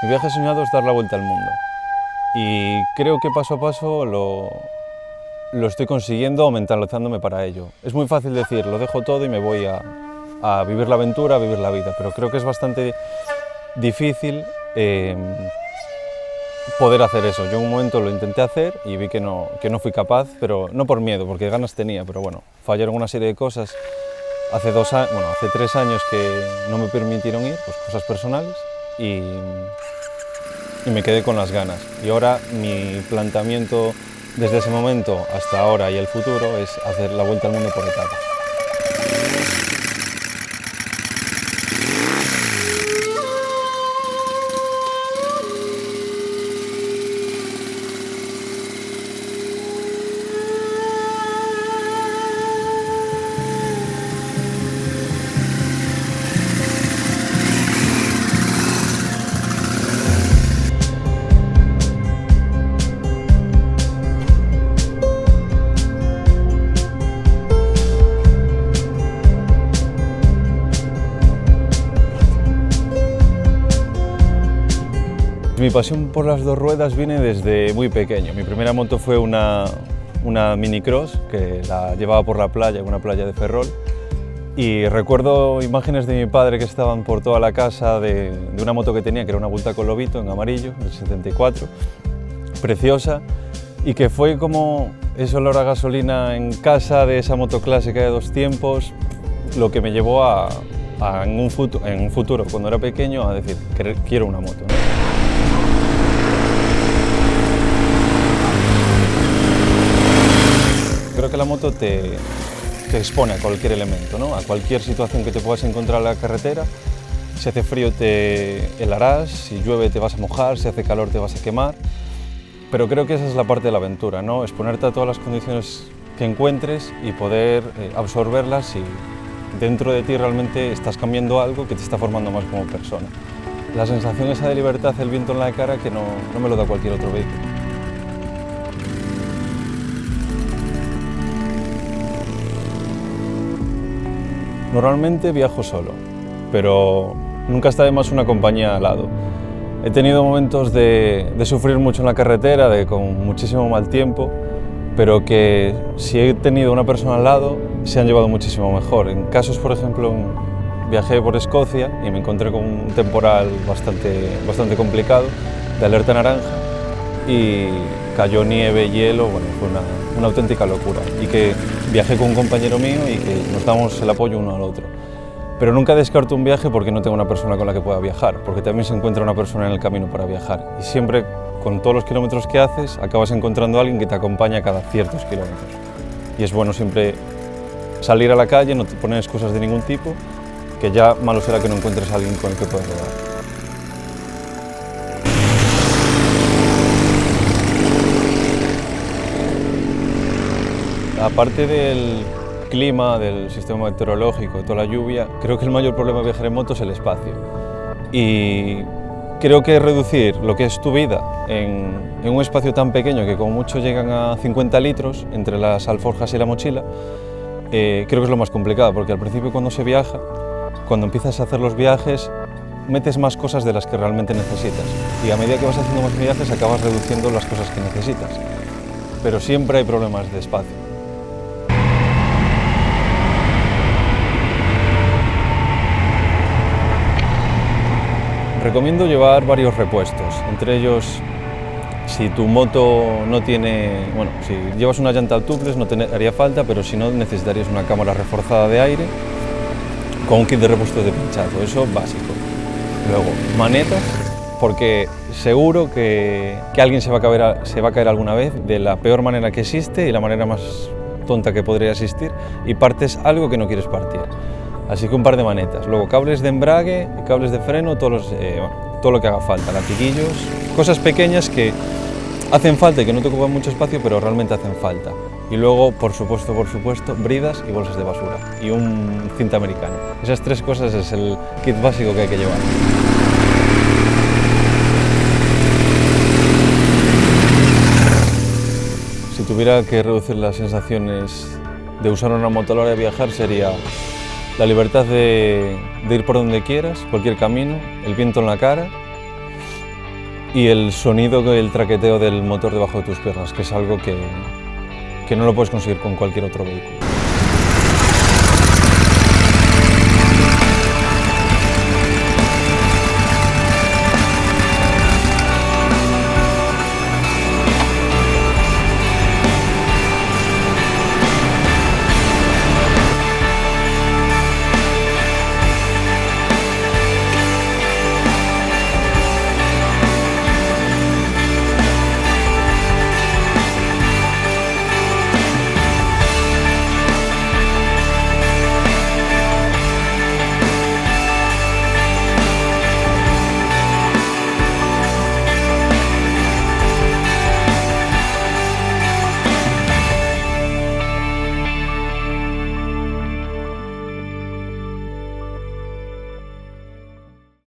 Mi viaje soñado es dar la vuelta al mundo y creo que paso a paso lo estoy consiguiendo o mentalizándome para ello. Es muy fácil decir, lo dejo todo y me voy a vivir la aventura, a vivir la vida, pero creo que es bastante difícil poder hacer eso. Yo en un momento lo intenté hacer y vi que no fui capaz, pero no por miedo, porque ganas tenía, pero bueno, fallaron una serie de cosas. Hace 3 años que no me permitieron ir, pues cosas personales, y me quedé con las ganas. Y ahora mi planteamiento desde ese momento hasta ahora y el futuro es hacer la vuelta al mundo por etapas. Mi pasión por las dos ruedas viene desde muy pequeño. Mi primera moto fue una minicross que la llevaba por la playa, una playa de Ferrol. Y recuerdo imágenes de mi padre que estaban por toda la casa de una moto que tenía, que era una Bulta con lobito en amarillo, del 74, preciosa, y que fue como ese olor a gasolina en casa de esa moto clásica de dos tiempos, lo que me llevó en un futuro, cuando era pequeño, a decir, quiero una moto, ¿no? Creo que la moto te expone a cualquier elemento, ¿no? A cualquier situación que te puedas encontrar en la carretera. Si hace frío te helarás, si llueve te vas a mojar, si hace calor te vas a quemar. Pero creo que esa es la parte de la aventura, ¿no? Exponerte a todas las condiciones que encuentres y poder absorberlas y dentro de ti realmente estás cambiando algo que te está formando más como persona. La sensación esa de libertad, el viento en la cara, que no me lo da cualquier otro vehículo. Normalmente viajo solo, pero nunca está de más una compañía al lado. He tenido momentos de sufrir mucho en la carretera, con muchísimo mal tiempo, pero que si he tenido una persona al lado, se han llevado muchísimo mejor. En casos, por ejemplo, viajé por Escocia y me encontré con un temporal bastante complicado, de alerta naranja, y cayó nieve, hielo, bueno, fue una auténtica locura. Y que viajé con un compañero mío y que nos damos el apoyo uno al otro. Pero nunca descarto un viaje porque no tengo una persona con la que pueda viajar, porque también se encuentra una persona en el camino para viajar. Y siempre, con todos los kilómetros que haces, acabas encontrando a alguien que te acompaña cada ciertos kilómetros. Y es bueno siempre salir a la calle, no te poner excusas de ningún tipo, que ya malo será que no encuentres a alguien con el que puedas rodar. Aparte del clima, del sistema meteorológico, de toda la lluvia, creo que el mayor problema de viajar en moto es el espacio. Y creo que reducir lo que es tu vida en un espacio tan pequeño que como mucho llegan a 50 litros entre las alforjas y la mochila, creo que es lo más complicado, porque al principio cuando se viaja, cuando empiezas a hacer los viajes, metes más cosas de las que realmente necesitas. Y a medida que vas haciendo más viajes acabas reduciendo las cosas que necesitas. Pero siempre hay problemas de espacio. Recomiendo llevar varios repuestos, entre ellos, si tu moto no tiene, bueno, si llevas una llanta tubeless no te haría falta, pero si no necesitarías una cámara reforzada de aire con un kit de repuesto de pinchazo, eso básico. Luego, manetas, porque seguro que alguien se va a caer alguna vez de la peor manera que existe y la manera más tonta que podría existir y partes algo que no quieres partir. Así que un par de manetas, luego cables de embrague, cables de freno, todo lo que haga falta, latiguillos, cosas pequeñas que hacen falta y que no te ocupan mucho espacio, pero realmente hacen falta. Y luego, por supuesto, bridas y bolsas de basura y un cinta americana. Esas tres cosas es el kit básico que hay que llevar. Si tuviera que reducir las sensaciones de usar una moto a la hora de viajar sería la libertad de ir por donde quieras, cualquier camino, el viento en la cara y el sonido, el traqueteo del motor debajo de tus piernas, que es algo que no lo puedes conseguir con cualquier otro vehículo.